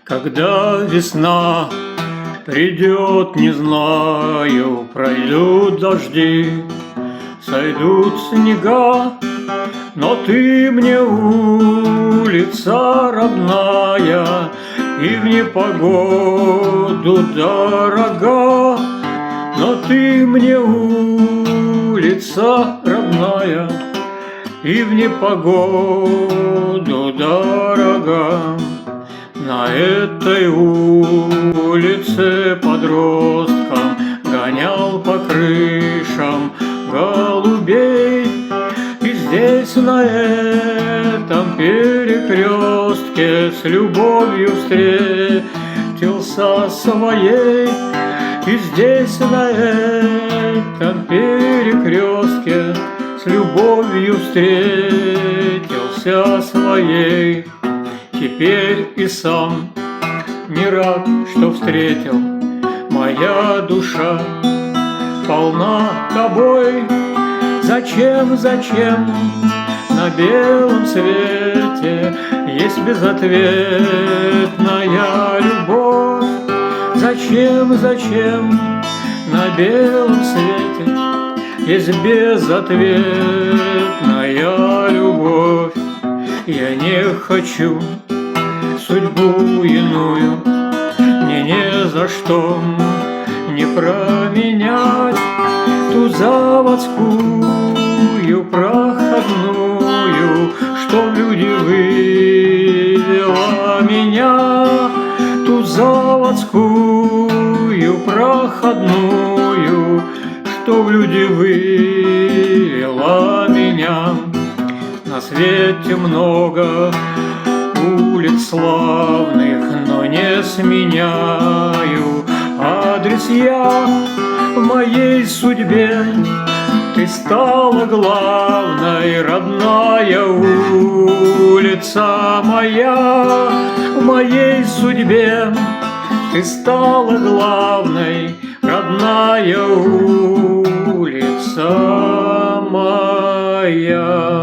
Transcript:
Когда весна придет, не знаю, пройдут дожди, сойдут снега, но ты мне улица родная и в непогоду дорога, но ты мне улица родная и в непогоду дорога. На этой улице подростком гонял по крышам голубей, и здесь на этом перекрестке с любовью встретился своей, и здесь на этом перекрестке с любовью встретился своей. Теперь и сам не рад, что встретил, моя душа полна тобой. Зачем, зачем на белом свете есть безответная любовь? Зачем, зачем на белом свете есть безответная любовь? Я не хочу судьбу иную, мне не за что не променять ту заводскую проходную, что в люди вывела меня, ту заводскую проходную, что в люди вывела меня. На свете много улиц славных, но не сменяю адрес я в моей судьбе. Ты стала главной, родная улица моя, в моей судьбе. Ты стала главной, родная улица моя.